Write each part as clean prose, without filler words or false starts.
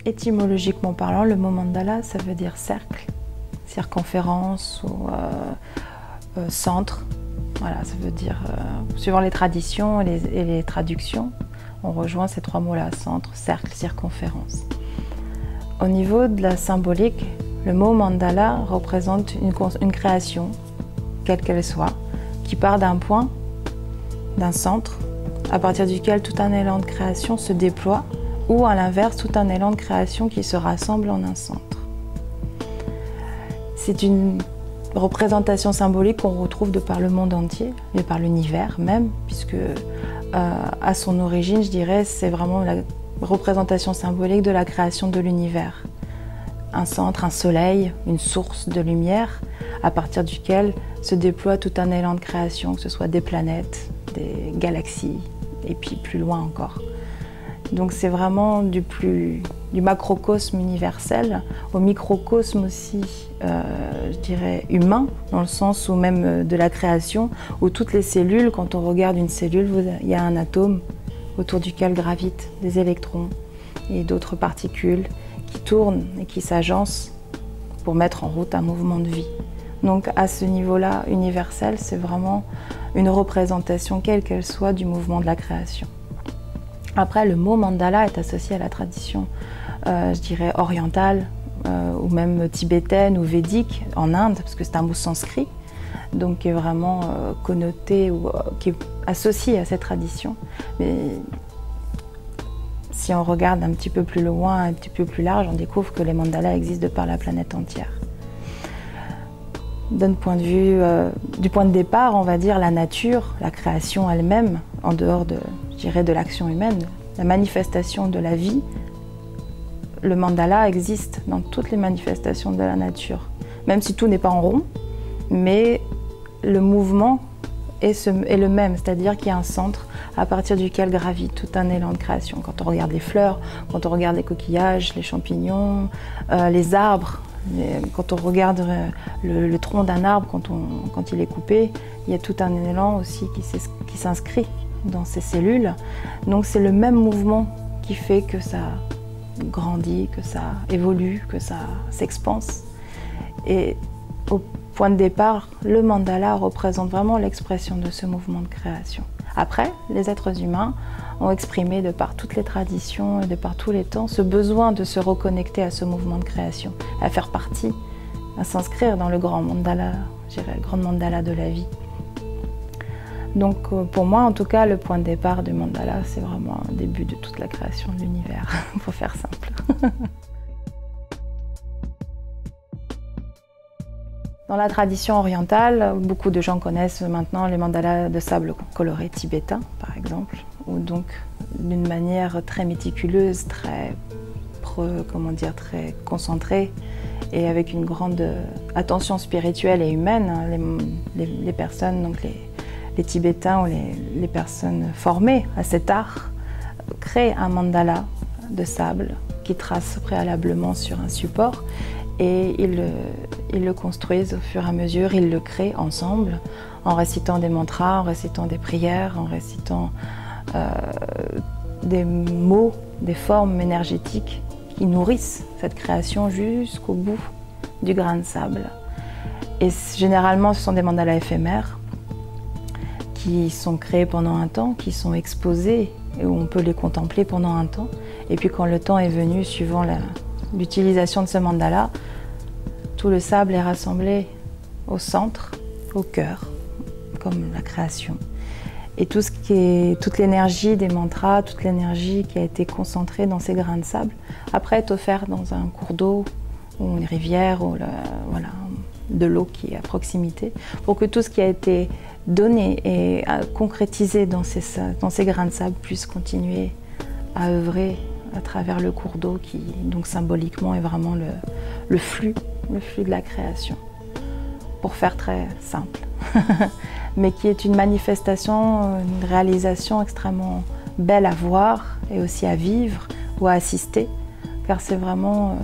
Étymologiquement parlant, le mot mandala, ça veut dire cercle, circonférence ou centre. Voilà, ça veut dire, suivant les traditions et les traductions, on rejoint ces trois mots-là, centre, cercle, circonférence. Au niveau de la symbolique, le mot mandala représente une création, quelle qu'elle soit, qui part d'un point, d'un centre, à partir duquel tout un élan de création se déploie, ou à l'inverse, tout un élan de création qui se rassemble en un centre. C'est une représentation symbolique qu'on retrouve de par le monde entier, et par l'univers même, puisque à son origine, je dirais, c'est vraiment la représentation symbolique de la création de l'univers. Un centre, un soleil, une source de lumière, à partir duquel se déploie tout un élan de création, que ce soit des planètes, des galaxies, et puis plus loin encore. Donc c'est vraiment du macrocosme universel au microcosme aussi, je dirais, humain, dans le sens où même de la création, où toutes les cellules, quand on regarde une cellule, il y a un atome autour duquel gravitent des électrons et d'autres particules qui tournent et qui s'agencent pour mettre en route un mouvement de vie. Donc à ce niveau-là, universel, c'est vraiment une représentation, quelle qu'elle soit, du mouvement de la création. Après, le mot mandala est associé à la tradition, je dirais, orientale, ou même tibétaine ou védique, en Inde, parce que c'est un mot sanskrit, donc qui est vraiment connoté ou qui est associé à cette tradition. Mais si on regarde un petit peu plus loin, un petit peu plus large, on découvre que les mandalas existent de par la planète entière. D'un point de vue, du point de départ, on va dire la nature, la création elle-même, en dehors de, je dirais, de l'action humaine, la manifestation de la vie, le mandala existe dans toutes les manifestations de la nature. Même si tout n'est pas en rond, mais le mouvement est le même, c'est-à-dire qu'il y a un centre à partir duquel gravite tout un élan de création. Quand on regarde les fleurs, quand on regarde les coquillages, les champignons, les arbres, quand on regarde le tronc d'un arbre, quand il est coupé, il y a tout un élan aussi qui s'inscrit dans ces cellules. Donc c'est le même mouvement qui fait que ça grandit, que ça évolue, que ça s'expanse. Et au point de départ, le mandala représente vraiment l'expression de ce mouvement de création. Après, les êtres humains ont exprimé de par toutes les traditions et de par tous les temps ce besoin de se reconnecter à ce mouvement de création, à faire partie, à s'inscrire dans le grand mandala, je dirais, le grand mandala de la vie. Donc pour moi, en tout cas, le point de départ du mandala, c'est vraiment un début de toute la création de l'univers, pour faire simple. Dans la tradition orientale, beaucoup de gens connaissent maintenant les mandalas de sable coloré tibétains, par exemple, où donc d'une manière très méticuleuse, très concentrée et avec une grande attention spirituelle et humaine, les personnes, donc les Tibétains ou les personnes formées à cet art créent un mandala de sable qui trace préalablement sur un support. Et ils le construisent au fur et à mesure, ils le créent ensemble, en récitant des mantras, en récitant des prières, en récitant des mots, des formes énergétiques qui nourrissent cette création jusqu'au bout du grain de sable. Et généralement, ce sont des mandalas éphémères qui sont créés pendant un temps, qui sont exposés et où on peut les contempler pendant un temps. Et puis quand le temps est venu, suivant l'utilisation de ce mandala, tout le sable est rassemblé au centre, au cœur, comme la création. Et toute l'énergie des mantras, toute l'énergie qui a été concentrée dans ces grains de sable, après est offerte dans un cours d'eau ou une rivière, ou de l'eau qui est à proximité, pour que tout ce qui a été donné et concrétisé dans ces grains de sable puisse continuer à œuvrer à travers le cours d'eau qui, donc symboliquement, est vraiment le flux de la création, pour faire très simple, mais qui est une manifestation, une réalisation extrêmement belle à voir et aussi à vivre ou à assister, car c'est vraiment,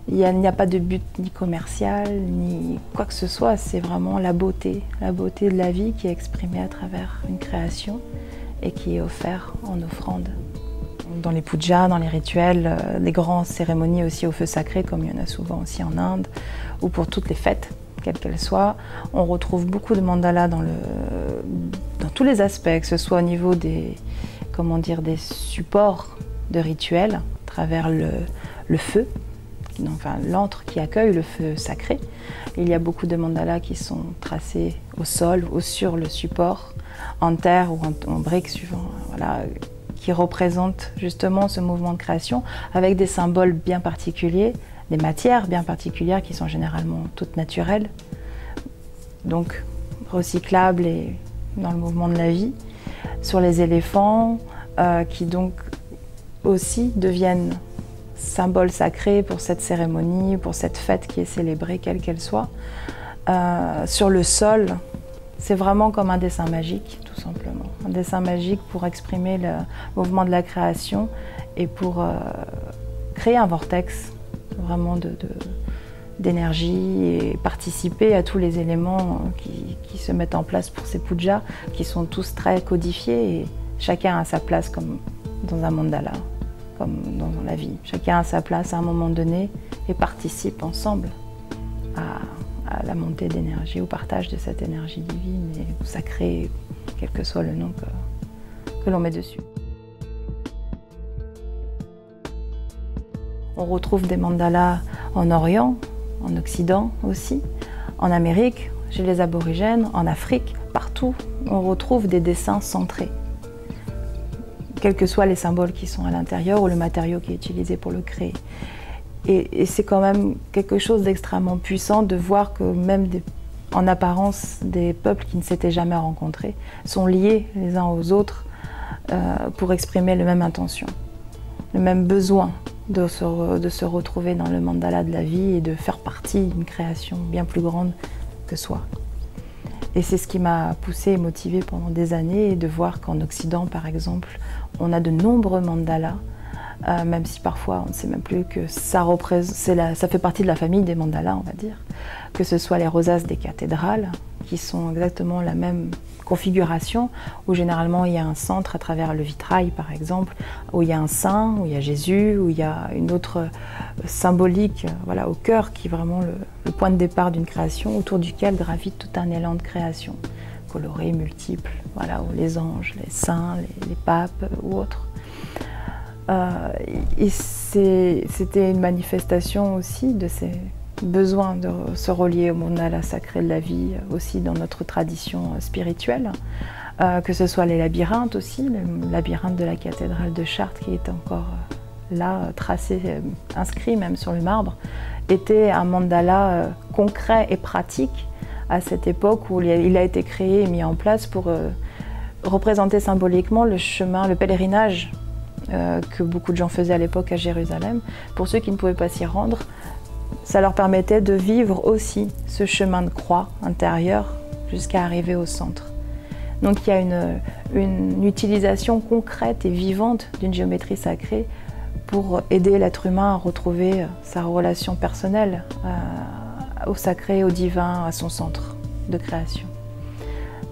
il n'y a pas de but ni commercial, ni quoi que ce soit, c'est vraiment la beauté de la vie qui est exprimée à travers une création et qui est offerte en offrande. Dans les pujas, dans les rituels, les grandes cérémonies aussi au feu sacré, comme il y en a souvent aussi en Inde, ou pour toutes les fêtes, quelles qu'elles soient, on retrouve beaucoup de mandalas dans tous les aspects, que ce soit au niveau des supports de rituels, à travers le feu, enfin l'antre qui accueille le feu sacré. Il y a beaucoup de mandalas qui sont tracés au sol ou sur le support, en terre ou en briques, suivant, voilà, qui représentent justement ce mouvement de création avec des symboles bien particuliers, des matières bien particulières qui sont généralement toutes naturelles, donc recyclables et dans le mouvement de la vie. Sur les éléphants, qui donc aussi deviennent symboles sacrés pour cette cérémonie, pour cette fête qui est célébrée, quelle qu'elle soit. Sur le sol, c'est vraiment comme un dessin magique, tout simplement. Un dessin magique pour exprimer le mouvement de la création et pour créer un vortex vraiment d'énergie et participer à tous les éléments qui se mettent en place pour ces pujas, qui sont tous très codifiés et chacun a sa place comme dans un mandala, comme dans la vie. Chacun a sa place à un moment donné et participe ensemble à la montée d'énergie, au partage de cette énergie divine et sacrée, quel que soit le nom que l'on met dessus. On retrouve des mandalas en Orient, en Occident aussi, en Amérique, chez les aborigènes, en Afrique, partout, on retrouve des dessins centrés. Quels que soient les symboles qui sont à l'intérieur ou le matériau qui est utilisé pour le créer. Et c'est quand même quelque chose d'extrêmement puissant de voir que même en apparence, des peuples qui ne s'étaient jamais rencontrés sont liés les uns aux autres pour exprimer la même intention, le même besoin de se retrouver dans le mandala de la vie et de faire partie d'une création bien plus grande que soi. Et c'est ce qui m'a poussée et motivée pendant des années, de voir qu'en Occident, par exemple, on a de nombreux mandalas, même si parfois on ne sait même plus que ça fait partie de la famille des mandalas, on va dire, que ce soit les rosaces des cathédrales, qui sont exactement la même configuration, où généralement il y a un centre à travers le vitrail, par exemple, où il y a un saint, où il y a Jésus, où il y a une autre symbolique, voilà, au cœur, qui est vraiment le point de départ d'une création, autour duquel gravite tout un élan de création, coloré, multiple, voilà, où les anges, les saints, les papes ou autres. Et c'était une manifestation aussi de ces besoins de se relier au mandala sacré de la vie, aussi dans notre tradition spirituelle, que ce soit les labyrinthes aussi, le labyrinthe de la cathédrale de Chartres qui est encore là, tracé, inscrit même sur le marbre, était un mandala concret et pratique à cette époque où il a été créé et mis en place pour représenter symboliquement le chemin, le pèlerinage que beaucoup de gens faisaient à l'époque à Jérusalem. Pour ceux qui ne pouvaient pas s'y rendre, ça leur permettait de vivre aussi ce chemin de croix intérieur jusqu'à arriver au centre. Donc il y a une utilisation concrète et vivante d'une géométrie sacrée pour aider l'être humain à retrouver sa relation personnelle au sacré, au divin, à son centre de création.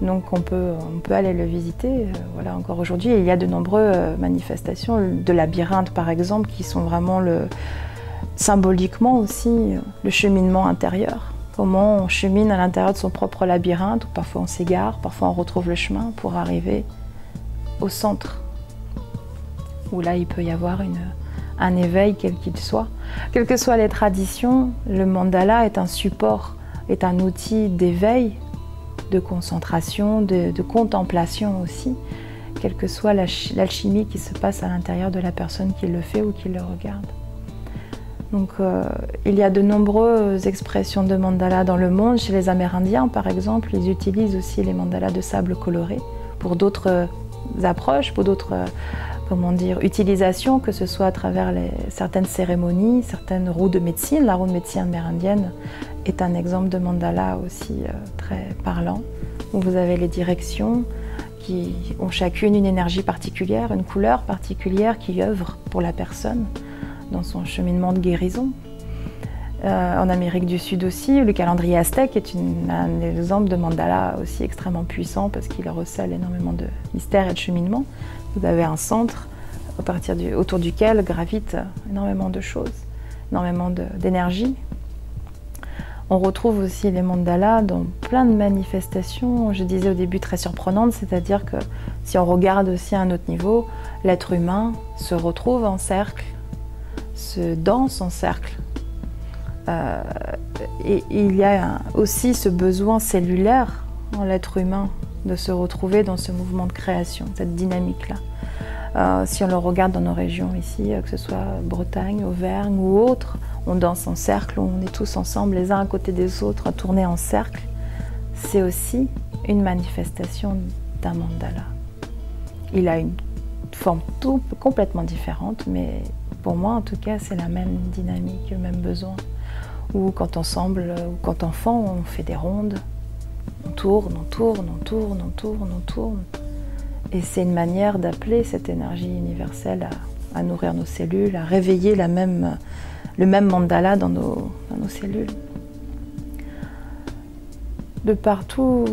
Donc on peut aller le visiter, voilà, encore aujourd'hui. Il y a de nombreuses manifestations de labyrinthes par exemple qui sont vraiment symboliquement aussi le cheminement intérieur. Comment on chemine à l'intérieur de son propre labyrinthe, où parfois on s'égare, parfois on retrouve le chemin pour arriver au centre, où là il peut y avoir un éveil quel qu'il soit. Quelles que soient les traditions, le mandala est un support, est un outil d'éveil, de concentration, de contemplation aussi, quelle que soit l'alchimie qui se passe à l'intérieur de la personne qui le fait ou qui le regarde. Donc il y a de nombreuses expressions de mandala dans le monde. Chez les Amérindiens par exemple, ils utilisent aussi les mandalas de sable coloré pour d'autres approches, pour d'autres utilisations, que ce soit à travers certaines cérémonies, certaines roues de médecine. La roue de médecine amérindienne est un exemple de mandala aussi très parlant, où vous avez les directions qui ont chacune une énergie particulière, une couleur particulière qui œuvre pour la personne dans son cheminement de guérison. En Amérique du Sud aussi, le calendrier aztèque est un exemple de mandala aussi extrêmement puissant parce qu'il recèle énormément de mystères et de cheminement. Vous avez un centre autour duquel gravitent énormément de choses, énormément d'énergie. On retrouve aussi les mandalas dans plein de manifestations, je disais au début très surprenantes, c'est-à-dire que si on regarde aussi à un autre niveau, l'être humain se retrouve en cercle, se danse en cercle. Et il y a aussi ce besoin cellulaire en l'être humain de se retrouver dans ce mouvement de création, cette dynamique-là. Si on le regarde dans nos régions ici, que ce soit Bretagne, Auvergne ou autres, on danse en cercle, on est tous ensemble les uns à côté des autres, tournés en cercle. C'est aussi une manifestation d'un mandala. Il a une forme complètement différente, mais pour moi en tout cas c'est la même dynamique, le même besoin. Ou quand ensemble, ou quand enfant, on fait des rondes, on tourne, on tourne, on tourne, on tourne, on tourne. Et c'est une manière d'appeler cette énergie universelle à nourrir nos cellules, à réveiller le même mandala dans nos cellules. De partout,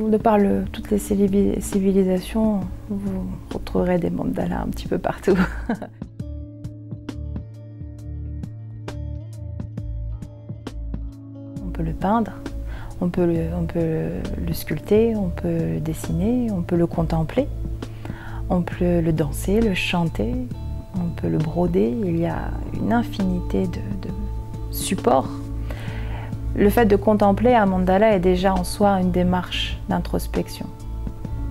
toutes les civilisations, vous retrouverez des mandalas un petit peu partout. On peut le peindre, on peut le sculpter, on peut le dessiner, on peut le contempler, on peut le danser, le chanter, on peut le broder. Il y a une infinité de supports. Le fait de contempler un mandala est déjà en soi une démarche d'introspection.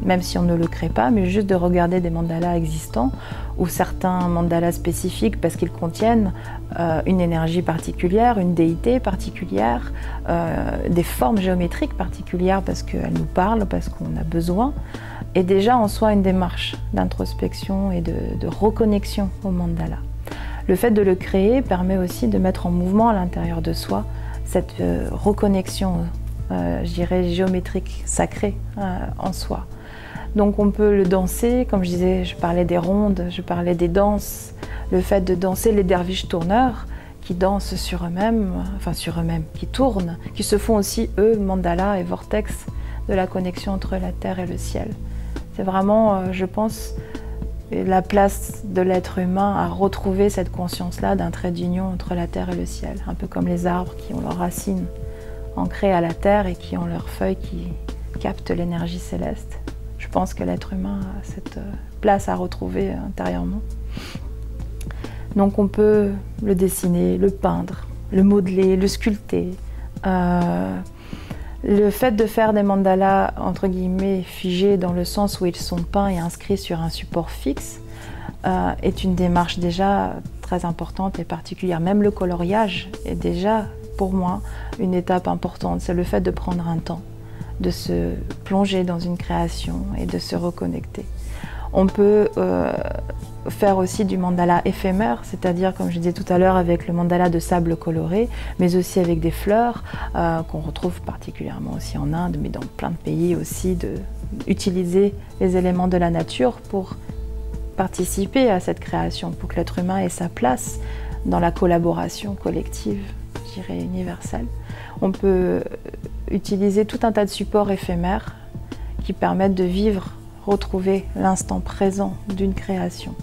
Même si on ne le crée pas, mais juste de regarder des mandalas existants ou certains mandalas spécifiques parce qu'ils contiennent une énergie particulière, une déité particulière, des formes géométriques particulières parce qu'elles nous parlent, parce qu'on a besoin, est déjà en soi une démarche d'introspection et de reconnexion au mandala. Le fait de le créer permet aussi de mettre en mouvement à l'intérieur de soi cette reconnexion, je dirais, géométrique, sacrée en soi. Donc on peut le danser, comme je disais, je parlais des rondes, je parlais des danses, le fait de danser les derviches tourneurs qui dansent sur eux-mêmes, qui tournent, qui se font aussi, eux, mandala et vortex de la connexion entre la terre et le ciel. C'est vraiment, je pense, la place de l'être humain à retrouver cette conscience-là d'un trait d'union entre la terre et le ciel, un peu comme les arbres qui ont leurs racines ancrées à la terre et qui ont leurs feuilles qui captent l'énergie céleste. Je pense que l'être humain a cette place à retrouver intérieurement. Donc on peut le dessiner, le peindre, le modeler, le sculpter. Le fait de faire des mandalas entre guillemets figés dans le sens où ils sont peints et inscrits sur un support fixe est une démarche déjà très importante et particulière. Même le coloriage est déjà pour moi une étape importante. C'est le fait de prendre un temps, de se plonger dans une création et de se reconnecter. On peut faire aussi du mandala éphémère, c'est-à-dire, comme je disais tout à l'heure, avec le mandala de sable coloré, mais aussi avec des fleurs, qu'on retrouve particulièrement aussi en Inde, mais dans plein de pays aussi, d'utiliser les éléments de la nature pour participer à cette création, pour que l'être humain ait sa place dans la collaboration collective, je dirais universelle. On peut utiliser tout un tas de supports éphémères qui permettent de vivre, retrouver l'instant présent d'une création.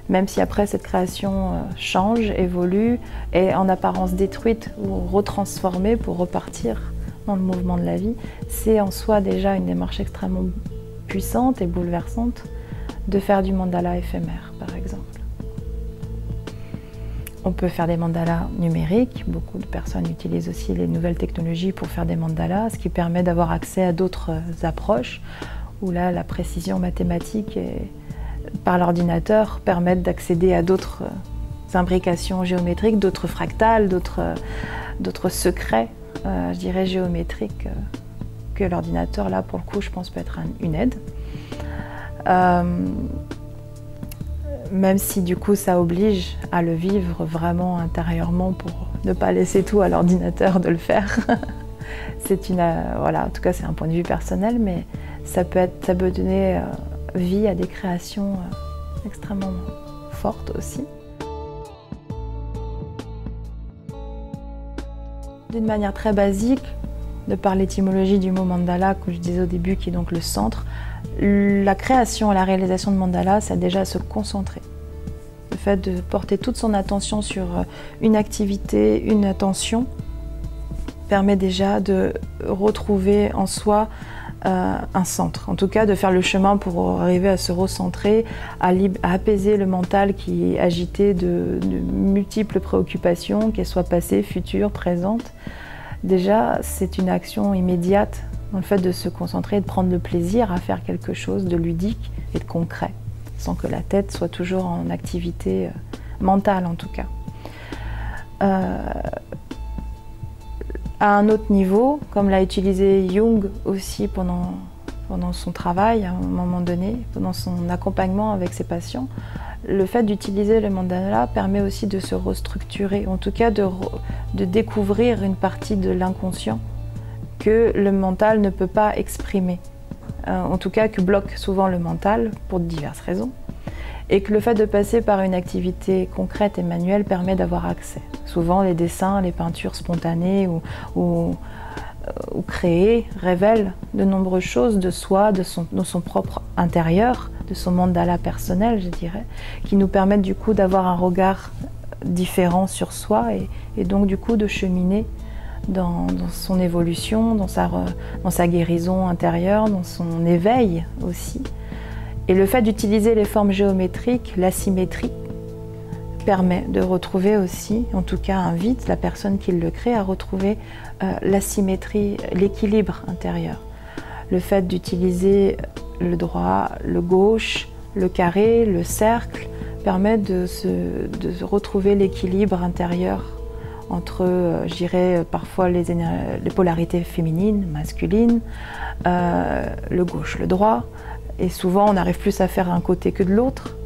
Même si après cette création change, évolue, est en apparence détruite ou retransformée pour repartir dans le mouvement de la vie, c'est en soi déjà une démarche extrêmement puissante et bouleversante de faire du mandala éphémère, par exemple. On peut faire des mandalas numériques. Beaucoup de personnes utilisent aussi les nouvelles technologies pour faire des mandalas, ce qui permet d'avoir accès à d'autres approches, où là, la précision mathématique par l'ordinateur permettent d'accéder à d'autres imbrications géométriques, d'autres fractales, d'autres secrets, je dirais, géométriques, que l'ordinateur, là, pour le coup, je pense, peut être une aide. Même si du coup ça oblige à le vivre vraiment intérieurement pour ne pas laisser tout à l'ordinateur de le faire. Voilà, en tout cas c'est un point de vue personnel, mais ça peut donner vie à des créations extrêmement fortes aussi. D'une manière très basique, de par l'étymologie du mot mandala, que je disais au début, qui est donc le centre, la création et la réalisation de mandala, c'est déjà se concentrer, de fait de porter toute son attention sur une activité, une attention, permet déjà de retrouver en soi un centre. En tout cas, de faire le chemin pour arriver à se recentrer, à apaiser le mental qui est agité de multiples préoccupations, qu'elles soient passées, futures, présentes. Déjà, c'est une action immédiate dans le fait de se concentrer et de prendre le plaisir à faire quelque chose de ludique et de concret, sans que la tête soit toujours en activité mentale en tout cas. À un autre niveau, comme l'a utilisé Jung aussi pendant son travail, à un moment donné, pendant son accompagnement avec ses patients, le fait d'utiliser le mandala permet aussi de se restructurer, en tout cas de découvrir une partie de l'inconscient que le mental ne peut pas exprimer, en tout cas que bloque souvent le mental pour diverses raisons, et que le fait de passer par une activité concrète et manuelle permet d'avoir accès. Souvent les dessins, les peintures spontanées ou créées révèlent de nombreuses choses de soi, de son propre intérieur, de son mandala personnel, je dirais, qui nous permettent du coup d'avoir un regard différent sur soi et donc du coup de cheminer dans son évolution, dans sa guérison intérieure, dans son éveil aussi. Et le fait d'utiliser les formes géométriques, l'asymétrie, permet de retrouver aussi, en tout cas invite la personne qui le crée à retrouver l'asymétrie, l'équilibre intérieur. Le fait d'utiliser le droit, le gauche, le carré, le cercle, permet de retrouver l'équilibre intérieur entre, je dirais, parfois les polarités féminines, masculines, le gauche, le droit. Et souvent, on n'arrive plus à faire un côté que de l'autre.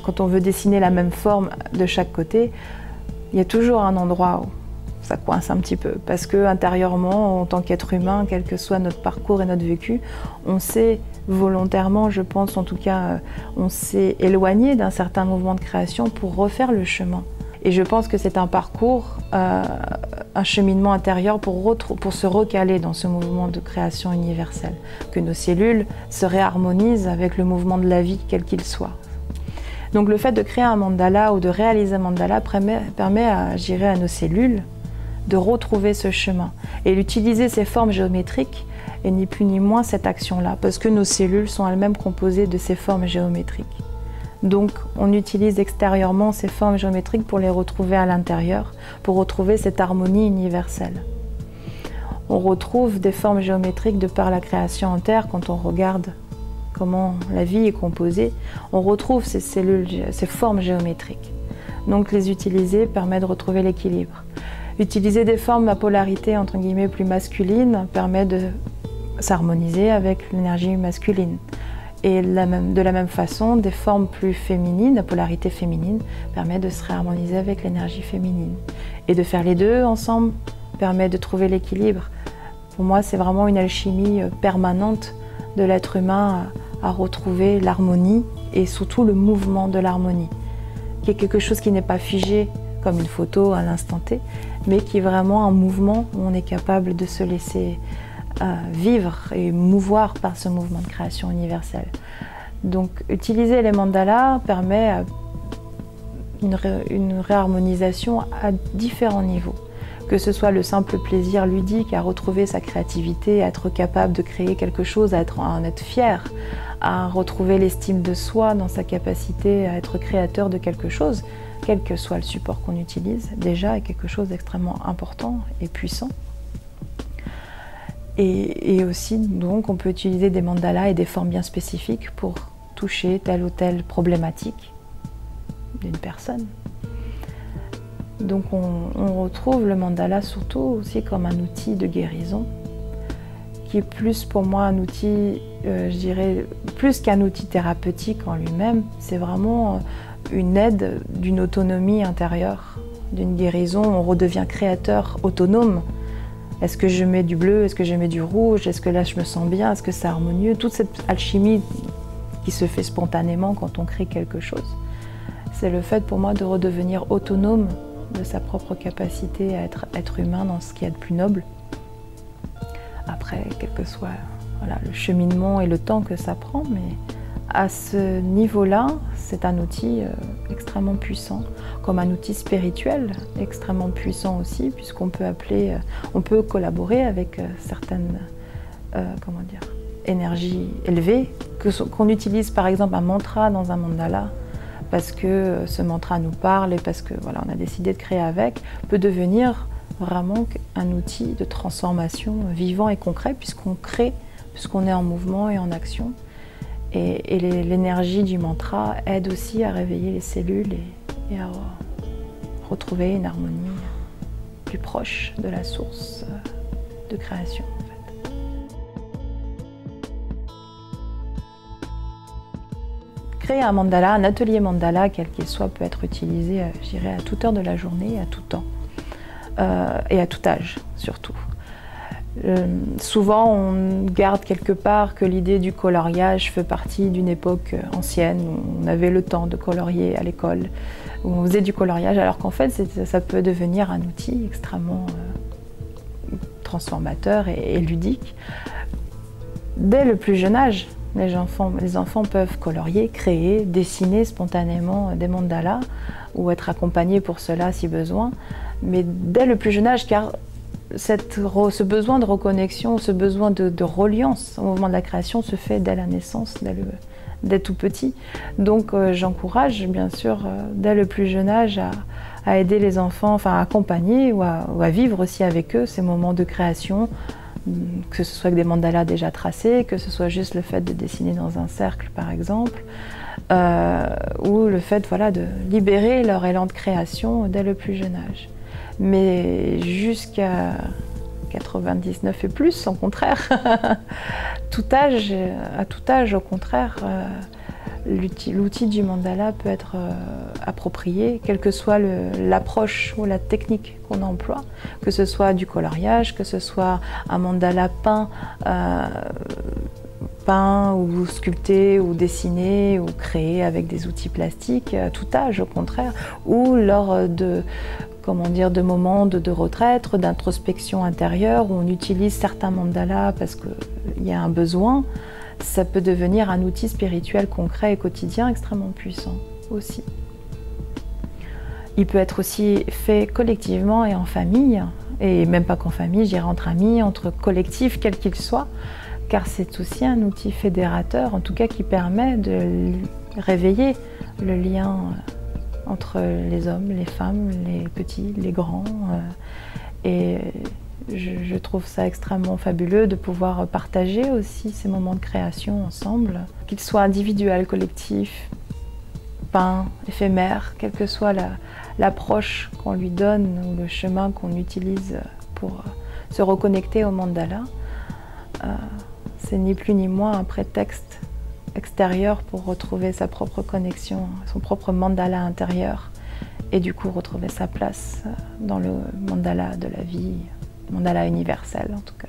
Quand on veut dessiner la même forme de chaque côté, il y a toujours un endroit où ça coince un petit peu. Parce que intérieurement, en tant qu'être humain, quel que soit notre parcours et notre vécu, on s'est volontairement, je pense en tout cas, on s'est éloigné d'un certain mouvement de création pour refaire le chemin. Et je pense que c'est un parcours, un cheminement intérieur pour se recaler dans ce mouvement de création universelle. Que nos cellules se réharmonisent avec le mouvement de la vie, quel qu'il soit. Donc le fait de créer un mandala ou de réaliser un mandala permet à nos cellules de retrouver ce chemin. Et d'utiliser ces formes géométriques est ni plus ni moins cette action-là, parce que nos cellules sont elles-mêmes composées de ces formes géométriques. Donc on utilise extérieurement ces formes géométriques pour les retrouver à l'intérieur, pour retrouver cette harmonie universelle. On retrouve des formes géométriques de par la création en terre quand on regarde comment la vie est composée. On retrouve ces cellules, ces formes géométriques. Donc les utiliser permet de retrouver l'équilibre. Utiliser des formes à polarité entre guillemets plus masculine permet de s'harmoniser avec l'énergie masculine. Et de la même façon, des formes plus féminines, à polarité féminine, permet de se réharmoniser avec l'énergie féminine. Et de faire les deux ensemble permet de trouver l'équilibre. Pour moi, c'est vraiment une alchimie permanente de l'être humain à retrouver l'harmonie et surtout le mouvement de l'harmonie, qui est quelque chose qui n'est pas figé comme une photo à l'instant T, mais qui est vraiment un mouvement où on est capable de se laisser vivre et mouvoir par ce mouvement de création universelle. Donc utiliser les mandalas permet une réharmonisation à différents niveaux. Que ce soit le simple plaisir ludique à retrouver sa créativité, à être capable de créer quelque chose, à en être fier, à retrouver l'estime de soi dans sa capacité à être créateur de quelque chose, quel que soit le support qu'on utilise, déjà est quelque chose d'extrêmement important et puissant. Et aussi, donc, on peut utiliser des mandalas et des formes bien spécifiques pour toucher telle ou telle problématique d'une personne. Donc on retrouve le mandala surtout aussi comme un outil de guérison, qui est plus pour moi un outil, je dirais, plus qu'un outil thérapeutique en lui-même, c'est vraiment une aide d'une autonomie intérieure, d'une guérison. On redevient créateur autonome. Est-ce que je mets du bleu? Est-ce que je mets du rouge? Est-ce que là je me sens bien? Est-ce que c'est harmonieux? Toute cette alchimie qui se fait spontanément quand on crée quelque chose, c'est le fait pour moi de redevenir autonome de sa propre capacité à être humain dans ce qu'il y a de plus noble. Après, quel que soit le cheminement et le temps que ça prend, mais À ce niveau-là, c'est un outil extrêmement puissant, comme un outil spirituel extrêmement puissant aussi, puisqu'on peut on peut collaborer avec certaines énergies élevées, qu'on utilise par exemple un mantra dans un mandala, parce que ce mantra nous parle et parce que voilà, on a décidé de créer avec, peut devenir vraiment un outil de transformation vivant et concret, puisqu'on crée, puisqu'on est en mouvement et en action. Et l'énergie du mantra aide aussi à réveiller les cellules et à retrouver une harmonie plus proche de la source de création. En fait. Créer un mandala, un atelier mandala, quel qu'il soit, peut être utilisé, je dirais, à toute heure de la journée, à tout temps, et à tout âge surtout. Souvent, on garde quelque part que l'idée du coloriage fait partie d'une époque ancienne où on avait le temps de colorier à l'école, où on faisait du coloriage, alors qu'en fait, ça peut devenir un outil extrêmement transformateur et ludique. Dès le plus jeune âge, les enfants peuvent colorier, créer, dessiner spontanément des mandalas ou être accompagnés pour cela si besoin, mais dès le plus jeune âge, car ce besoin de reconnexion, ce besoin de reliance au moment de la création se fait dès la naissance, dès tout petit. Donc j'encourage bien sûr dès le plus jeune âge à aider les enfants, enfin à accompagner ou à vivre aussi avec eux ces moments de création, que ce soit avec des mandalas déjà tracés, que ce soit juste le fait de dessiner dans un cercle par exemple, ou le fait voilà, de libérer leur élan de création dès le plus jeune âge. Mais jusqu'à 99 et plus, au contraire, à tout âge, au contraire, l'outil du mandala peut être approprié, quelle que soit l'approche ou la technique qu'on emploie, que ce soit du coloriage, que ce soit un mandala peint ou sculpté ou dessiné ou créé avec des outils plastiques, à tout âge au contraire, ou lors de moments de retraite, d'introspection intérieure où on utilise certains mandalas parce qu'il y a un besoin, ça peut devenir un outil spirituel concret et quotidien extrêmement puissant aussi. Il peut être aussi fait collectivement et en famille, et même pas qu'en famille, je dirais entre amis, entre collectifs, quels qu'ils soient, car c'est aussi un outil fédérateur, en tout cas qui permet de réveiller le lien entre les hommes, les femmes, les petits, les grands. Et je trouve ça extrêmement fabuleux de pouvoir partager aussi ces moments de création ensemble, qu'ils soient individuels, collectifs, peints, éphémères, quelle que soit l'approche qu'on lui donne ou le chemin qu'on utilise pour se reconnecter au mandala. C'est ni plus ni moins un prétexte extérieur pour retrouver sa propre connexion, son propre mandala intérieur et du coup retrouver sa place dans le mandala de la vie, mandala universel en tout cas.